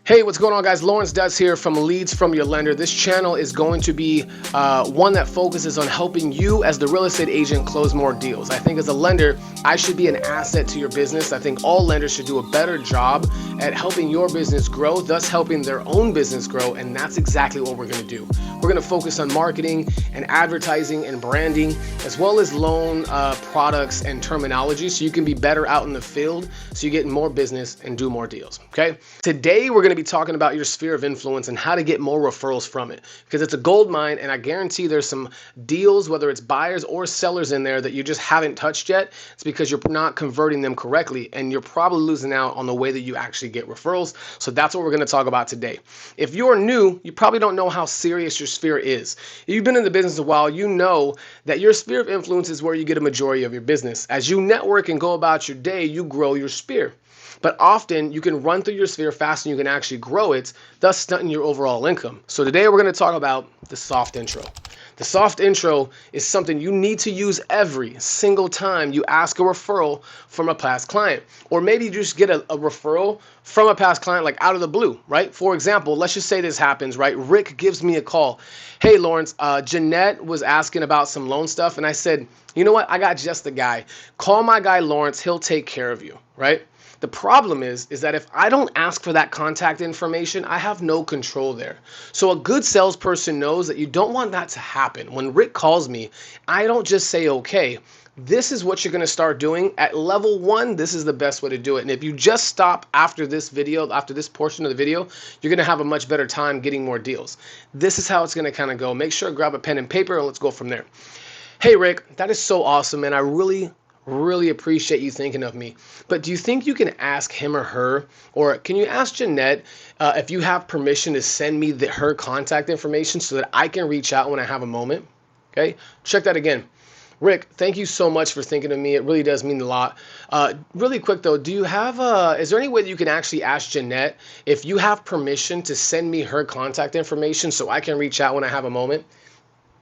Hey, what's going on, guys? Lawrence Dutz here from Leads from Your Lender. This channel is going to be one that focuses on helping you as the real estate agent close more deals. I think as a lender, I should be an asset to your business. I think all lenders should do a better job at helping your business grow, thus helping their own business grow, and that's exactly what we're going to do. We're going to focus on marketing and advertising and branding, as well as loan products and terminology, so you can be better out in the field, so you get more business and do more deals, okay? Today, we're going to be talking about your sphere of influence and how to get more referrals from it, because it's a gold mine, and I guarantee there's some deals, whether it's buyers or sellers in there, that you just haven't touched yet. It's because you're not converting them correctly, and you're probably losing out on the way that you actually get referrals. So that's what we're going to talk about today. If you're new, you probably don't know how serious your sphere is. If you've been in the business a while, you know that your sphere of influence is where you get a majority of your business. As you network and go about your day, you grow your sphere. But often you can run through your sphere faster than you can actually grow it, thus stunting your overall income. So today we're going to talk about the soft intro. The soft intro is something you need to use every single time you ask a referral from a past client. Or maybe you just get a referral from a past client, like out of the blue, right? For example, let's just say this happens, right? Rick gives me a call. Hey, Lawrence, Jeanette was asking about some loan stuff. And I said, you know what? I got just the guy. Call my guy, Lawrence. He'll take care of you, right? The problem is that if I don't ask for that contact information, I have no control there. So a good salesperson knows that you don't want that to happen. When Rick calls me, I don't just say, okay, this is what you're going to start doing. At level 1, this is the best way to do it. And if you just stop after this video, after this portion of the video, you're going to have a much better time getting more deals. This is how it's going to kind of go. Make sure to grab a pen and paper and let's go from there. Hey, Rick, that is so awesome, and I really appreciate you thinking of me. But do you think you can ask him or her, or can you ask Jeanette if you have permission to send me her contact information so that I can reach out when I have a moment? Okay, check that again. Rick, thank you so much for thinking of me. It really does mean a lot. Really quick though, do you have is there any way that you can actually ask Jeanette if you have permission to send me her contact information so I can reach out when I have a moment?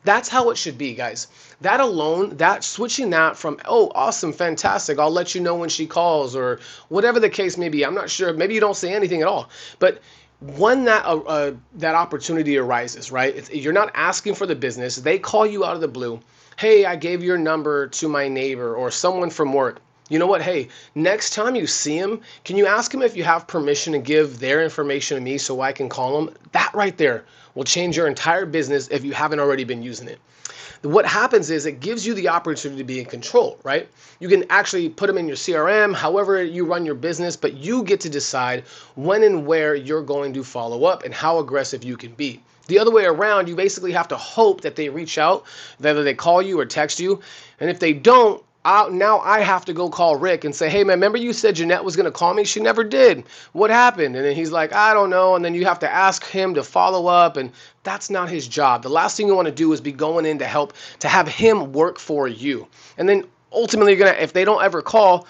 That's how it should be, guys. That alone, that switching that from, oh, awesome, fantastic, I'll let you know when she calls, or whatever the case may be. I'm not sure. Maybe you don't say anything at all. But when that opportunity arises, right? You're not asking for the business. They call you out of the blue. Hey, I gave your number to my neighbor or someone from work. You know what? Hey, next time you see him, can you ask him if you have permission to give their information to me so I can call him? That right there will change your entire business if you haven't already been using it. What happens is it gives you the opportunity to be in control, right? You can actually put them in your CRM, however you run your business, but you get to decide when and where you're going to follow up and how aggressive you can be. The other way around, you basically have to hope that they reach out, whether they call you or text you. And if they don't, now I have to go call Rick and say, hey, man, remember you said Jeanette was going to call me? She never did. What happened? And then he's like, I don't know. And then you have to ask him to follow up, and that's not his job. The last thing you want to do is be going in to help, to have him work for you. And then ultimately, if they don't ever call,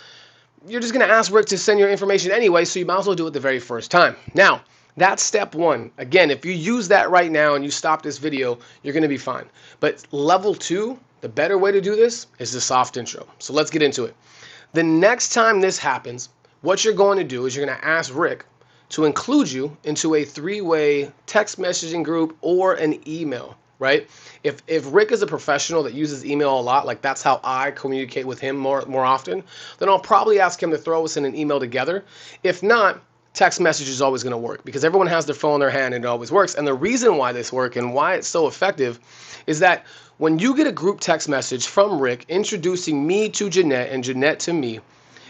you're just going to ask Rick to send your information anyway, so you might as well do it the very first time. Now, that's step 1. Again, if you use that right now and you stop this video, you're going to be fine. But level 2, the better way to do this is the soft intro. So let's get into it. The next time this happens, what you're going to do is you're going to ask Rick to include you into a 3-way text messaging group or an email, right? If Rick is a professional that uses email a lot, like that's how I communicate with him more often, then I'll probably ask him to throw us in an email together. If not, text message is always going to work because everyone has their phone in their hand and it always works. And the reason why this works and why it's so effective is that when you get a group text message from Rick introducing me to Jeanette and Jeanette to me,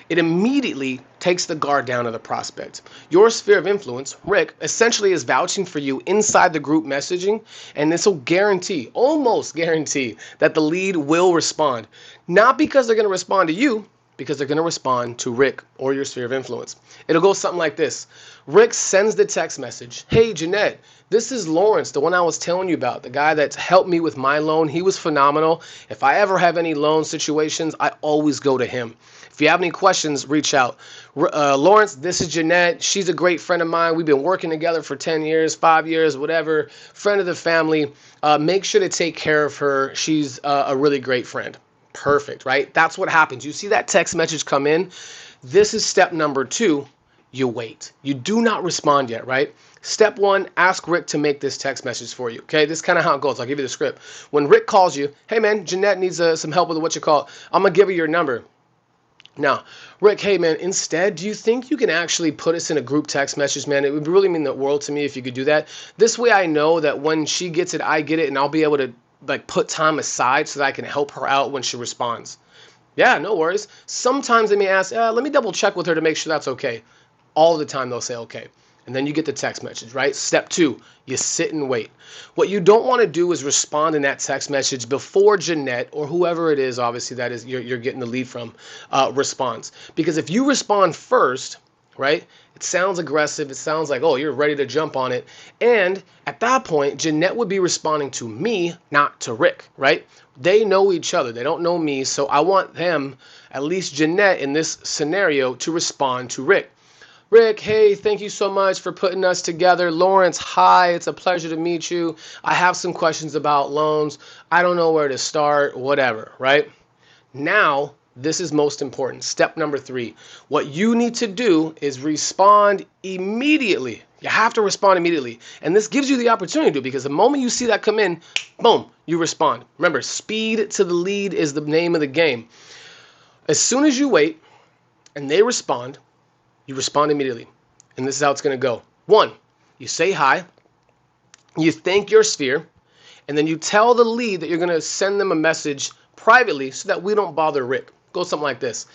it immediately takes the guard down of the prospect. Your sphere of influence, Rick, essentially is vouching for you inside the group messaging, and this will guarantee, almost guarantee, that the lead will respond. Not because they're going to respond to you, because they're going to respond to Rick or your sphere of influence. It'll go something like this. Rick sends the text message. Hey, Jeanette, this is Lawrence, the one I was telling you about, the guy that's helped me with my loan. He was phenomenal. If I ever have any loan situations, I always go to him. If you have any questions, reach out. Lawrence, this is Jeanette. She's a great friend of mine. We've been working together for 10 years, 5 years, whatever. Friend of the family. Make sure to take care of her. She's a really great friend. Perfect, right? That's what happens. You see that text message come in. This is step number 2. you wait. You do not respond yet, right? Step one, ask Rick to make this text message for you, okay? This is kind of how it goes. I'll give you the script. When Rick calls you, hey man, Jeanette needs some help with what you call. I'm going to give her your number. Now, Rick, hey man, instead, do you think you can actually put us in a group text message, man? It would really mean the world to me if you could do that. This way I know that when she gets it, I get it, and I'll be able to like put time aside so that I can help her out when she responds. Yeah, no worries. Sometimes they may ask, let me double check with her to make sure that's okay. All the time they'll say okay. And then you get the text message, right? Step two, you sit and wait. What you don't want to do is respond in that text message before Jeanette or whoever it is, obviously, that is you're getting the lead from, responds. Because if you respond first, right, it sounds aggressive. It sounds like, oh, you're ready to jump on it. And at that point, Jeanette would be responding to me, not to Rick, right? They know each other. They don't know me. So I want them, at least Jeanette in this scenario, to respond to Rick. Rick, hey, thank you so much for putting us together. Lawrence, hi, it's a pleasure to meet you. I have some questions about loans. I don't know where to start, whatever, right? Now, this is most important. Step number 3. What you need to do is respond immediately. You have to respond immediately. And this gives you the opportunity to, because the moment you see that come in, boom, you respond. Remember, speed to the lead is the name of the game. As soon as you wait and they respond, you respond immediately. And this is how it's going to go. 1, you say hi, you thank your sphere, and then you tell the lead that you're going to send them a message privately so that we don't bother Rick. Go something like this.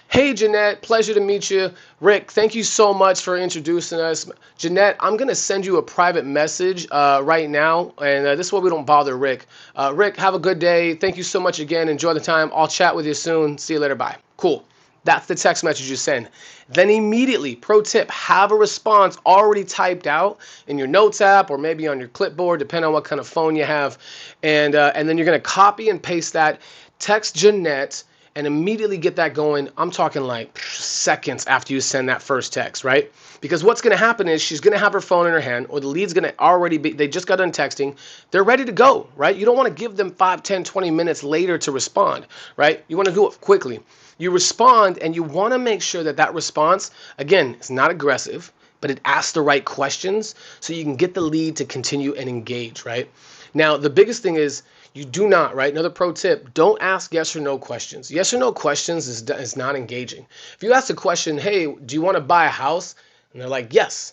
Hey, Jeanette, pleasure to meet you. Rick, thank you so much for introducing us. Jeanette, I'm going to send you a private message right now, and this way we don't bother Rick. Rick, have a good day. Thank you so much again. Enjoy the time. I'll chat with you soon. See you later. Bye. Cool. That's the text message you send. Then immediately, pro tip, have a response already typed out in your notes app or maybe on your clipboard, depending on what kind of phone you have. And then you're going to copy and paste that, text Jeanette, and immediately get that going. I'm talking like seconds after you send that first text, right? Because what's going to happen is she's going to have her phone in her hand, or the lead's going to already be, they just got done texting. They're ready to go, right? You don't want to give them 5, 10, 20 minutes later to respond, right? You want to do it quickly. You respond, and you want to make sure that that response, again, is not aggressive, but it asks the right questions so you can get the lead to continue and engage, right? Now, the biggest thing is you do not, right? Another pro tip, don't ask yes or no questions. Yes or no questions is not engaging. If you ask a question, hey, do you want to buy a house? And they're like, yes.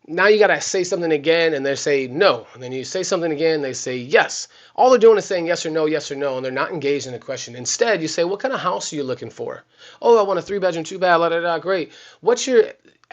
Now you got to say something again, and they say no. And then you say something again, they say yes. All they're doing is saying yes or no, and they're not engaged in the question. Instead, you say, what kind of house are you looking for? Oh, I want a 3-bedroom, 2-bath, blah, blah, blah, great.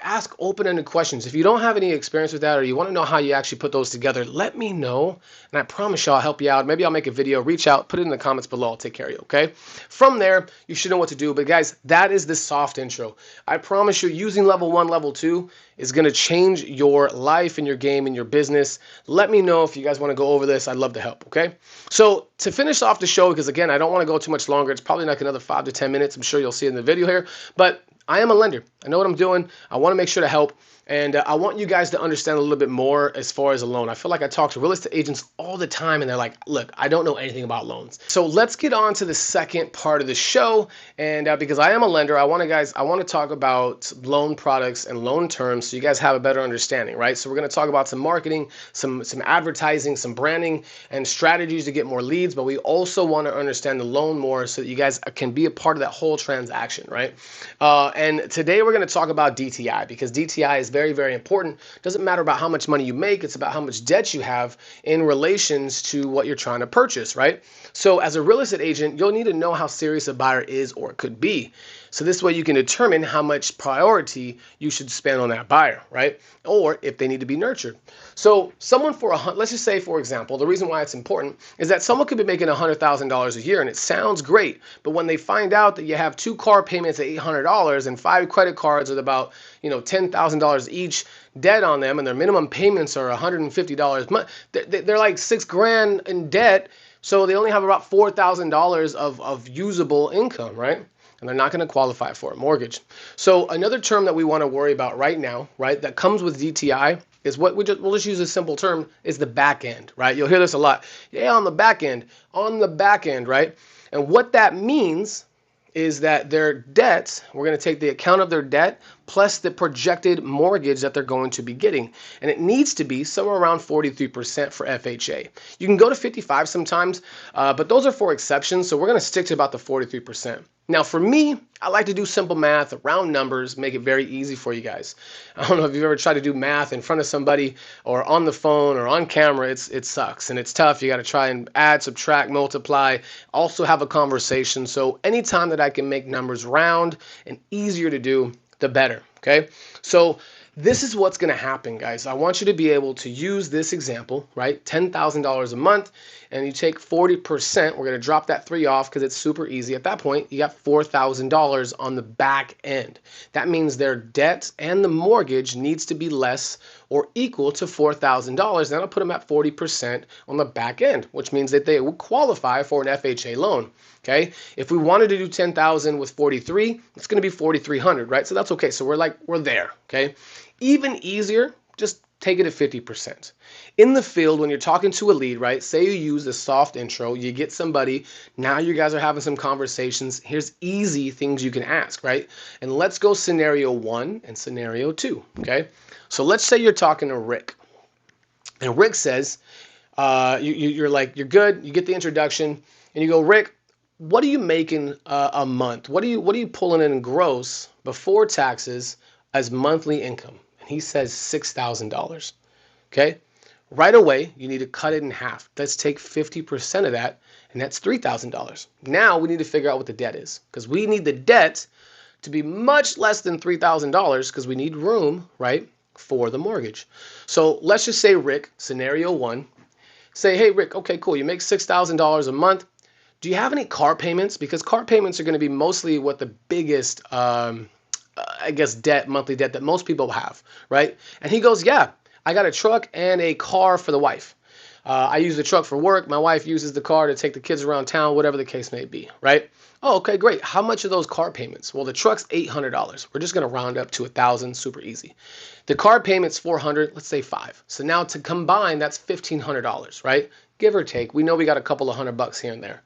Ask open-ended questions. If you don't have any experience with that, or you want to know how you actually put those together, let me know, and I promise you I'll help you out. Maybe I'll make a video, reach out, put it in the comments below. I'll take care of you, okay? From there, you should know what to do. But guys, that is the soft intro. I promise you, using level 1, level 2 is going to change your life and your game and your business. Let me know if you guys want to go over this. I'd love to help, okay? So to finish off the show, because again, I don't want to go too much longer. It's probably like another 5 to 10 minutes. I'm sure you'll see it in the video here. But I am a lender. I know what I'm doing. I want to make sure to help. And I want you guys to understand a little bit more as far as a loan. I feel like I talk to real estate agents all the time, and they're like, look, I don't know anything about loans. So let's get on to the second part of the show. And because I am a lender, I want to talk about loan products and loan terms so you guys have a better understanding, right? So we're going to talk about some marketing, some advertising, some branding, and strategies to get more leads. But we also want to understand the loan more so that you guys can be a part of that whole transaction, right? And today we're going to talk about DTI, because DTI is very, very important. Doesn't matter about how much money you make. It's about how much debt you have in relations to what you're trying to purchase, right? So as a real estate agent, you'll need to know how serious a buyer is or could be. So this way you can determine how much priority you should spend on that buyer, right? Or if they need to be nurtured. So someone let's just say, for example, the reason why it's important is that someone could be making $100,000 a year, and it sounds great, but when they find out that you have 2 car payments at $800 and 5 credit cards with about $10,000 each debt on them, and their minimum payments are $150, they're like $6,000 in debt, so they only have about $4,000 of usable income, right? And they're not going to qualify for a mortgage. So another term that we want to worry about right now, right, that comes with DTI is what we'll just use a simple term, is the back end, right? You'll hear this a lot. Yeah, on the back end, right? And what that means is that their debts, we're going to take the account of their debt plus the projected mortgage that they're going to be getting. And it needs to be somewhere around 43% for FHA. You can go to 55 sometimes, but those are for exceptions. So we're going to stick to about the 43%. Now for me, I like to do simple math, round numbers, make it very easy for you guys. I don't know if you've ever tried to do math in front of somebody or on the phone or on camera. It sucks and it's tough. You got to try and add, subtract, multiply, also have a conversation. So anytime that I can make numbers round and easier to do, the better. Okay, so this is what's going to happen, guys. I want you to be able to use this example, right? $10,000 a month, and you take 40%. We're going to drop that 3 off because it's super easy. At that point, you got $4,000 on the back end. That means their debt and the mortgage needs to be less or equal to $4,000. That'll put them at 40% on the back end, which means that they will qualify for an FHA loan. Okay, if we wanted to do 10,000 with 43, it's going to be 4,300, right? So that's okay. So we're there. Okay, even easier, just take it at 50%. In the field, when you're talking to a lead, right? Say you use a soft intro, you get somebody, now you guys are having some conversations. Here's easy things you can ask, right? And let's go scenario 1 and scenario 2. Okay, so let's say you're talking to Rick, and Rick says, you're like, you're good. You get the introduction, and you go, Rick, what are you making a month? What are you pulling in gross before taxes as monthly income? And he says $6,000. Okay, right away you need to cut it in half. Let's take 50% of that, and that's $3,000. Now we need to figure out what the debt is, because we need the debt to be much less than $3,000 because we need room, right, for the mortgage. So let's just say Rick, scenario 1, say, hey Rick, okay, cool, you make $6,000 a month. Do you have any car payments? Because car payments are going to be mostly what the biggest, I guess, monthly debt that most people have, right? And he goes, yeah, I got a truck and a car for the wife. I use the truck for work. My wife uses the car to take the kids around town, whatever the case may be, right? Oh, okay, great. How much are those car payments? Well, the truck's $800. We're just going to round up to $1,000, super easy. The car payment's $400, let's say $500. So now to combine, that's $1,500, right? Give or take. We know we got a couple of $100 here and there.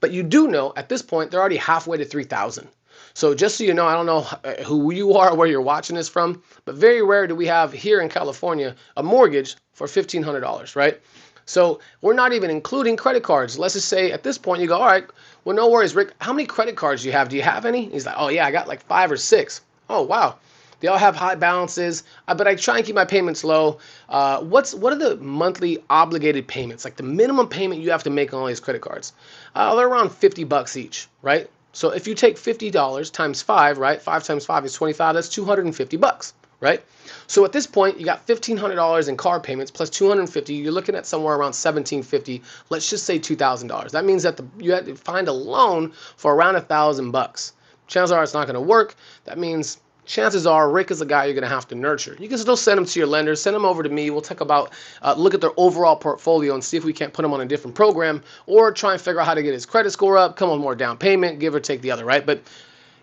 But you do know at this point, they're already halfway to $3,000. So just so you know, I don't know who you are or where you're watching this from, but very rare do we have here in California a mortgage for $1,500, right? So we're not even including credit cards. Let's just say at this point you go, all right, well, no worries, Rick. How many credit cards do you have? Do you have any? He's like, oh yeah, I got like 5 or 6. Oh, wow. They all have high balances, but I try and keep my payments low. What are the monthly obligated payments? Like the minimum payment you have to make on all these credit cards. They're around $50 each, right? So if you take $50 times 5, right? 5 times 5 is 25. That's $250, right? So at this point, you got $1,500 in car payments plus $250. You're looking at somewhere around $1,750. Let's just say $2,000. That means that you had to find a loan for around $1,000. Chances are it's not going to work. That means chances are Rick is a guy you're going to have to nurture. You can still send him to your lender, send him over to me. We'll talk about, look at their overall portfolio and see if we can't put him on a different program or try and figure out how to get his credit score up, come on more down payment, give or take the other, right? But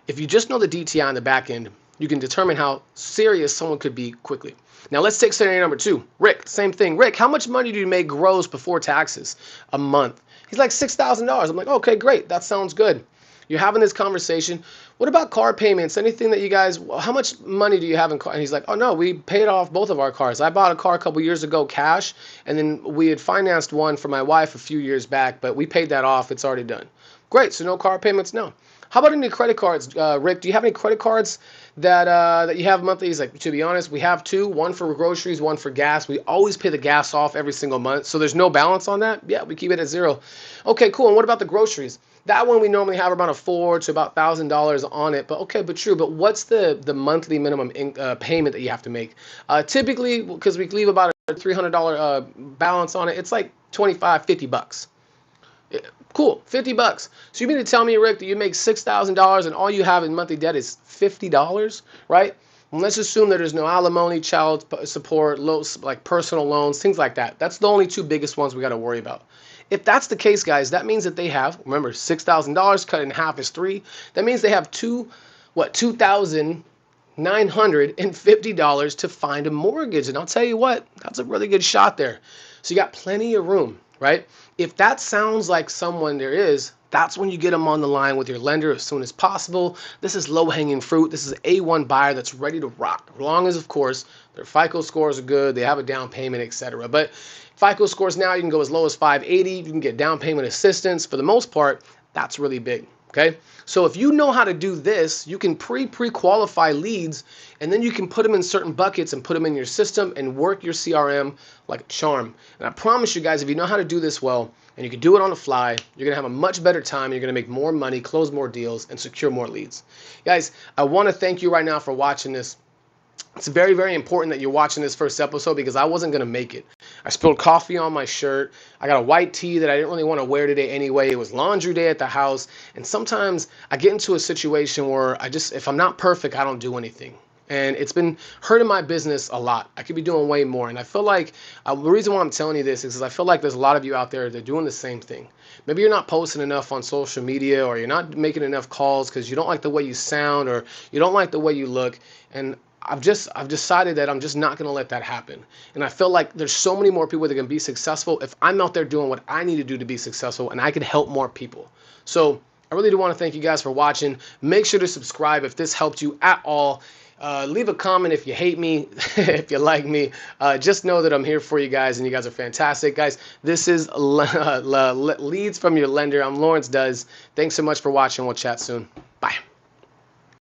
if you just know the DTI on the back end, you can determine how serious someone could be quickly. Now let's take scenario number 2. Rick, same thing. Rick, how much money do you make gross before taxes a month? He's like $6,000. I'm like, okay, great. That sounds good. You're having this conversation. What about car payments? Anything that you guys, how much money do you have in car? And he's like, oh no, we paid off both of our cars. I bought a car a couple years ago cash, and then we had financed one for my wife a few years back, but we paid that off. It's already done. Great, so no car payments? No. How about any credit cards, Rick? Do you have any credit cards that you have monthly? He's like, to be honest, we have 2, one for groceries, one for gas. We always pay the gas off every single month, so there's no balance on that? Yeah, we keep it at 0. Okay, cool, and what about the groceries? That one we normally have about $400 to about $1,000 on it, but okay, but true. But what's the monthly minimum payment that you have to make? Typically, because we leave about a $300 balance on it, it's like $25-50. Cool, $50. So you mean to tell me, Rick, that you make $6,000 and all you have in monthly debt is $50, right? And let's assume that there's no alimony, child support, like personal loans, things like that. That's the only 2 biggest ones we got to worry about. If that's the case, guys, that means that they have, remember, $6,000 cut in half is 3. That means they have $2,950 to find a mortgage. And I'll tell you what, that's a really good shot there. So you got plenty of room, right? If that sounds like someone there is, that's when you get them on the line with your lender as soon as possible. This is low-hanging fruit. This is an A1 buyer that's ready to rock, as long as, of course, their FICO scores are good, they have a down payment, etc. But FICO scores now, you can go as low as 580. You can get down payment assistance. For the most part, that's really big. Okay, so if you know how to do this, you can pre-qualify leads, and then you can put them in certain buckets and put them in your system and work your CRM like a charm. And I promise you guys, if you know how to do this well, and you can do it on the fly, you're gonna have a much better time. You're gonna make more money, close more deals, and secure more leads. Guys, I want to thank you right now for watching this. It's very, very important that you're watching this first episode because I wasn't going to make it. I spilled coffee on my shirt. I got a white tee that I didn't really want to wear today anyway. It was laundry day at the house. And sometimes I get into a situation where if I'm not perfect, I don't do anything. And it's been hurting my business a lot. I could be doing way more. And I feel like the reason why I'm telling you this is because I feel like there's a lot of you out there that are doing the same thing. Maybe you're not posting enough on social media, or you're not making enough calls because you don't like the way you sound, or you don't like the way you look. And I've decided that I'm just not going to let that happen. And I feel like there's so many more people that can be successful if I'm out there doing what I need to do to be successful, and I can help more people. So I really do want to thank you guys for watching. Make sure to subscribe if this helped you at all. Leave a comment if you hate me, if you like me. Just know that I'm here for you guys, and you guys are fantastic. Guys, this is Leads from Your Lender. I'm Lawrence Does. Thanks so much for watching. We'll chat soon.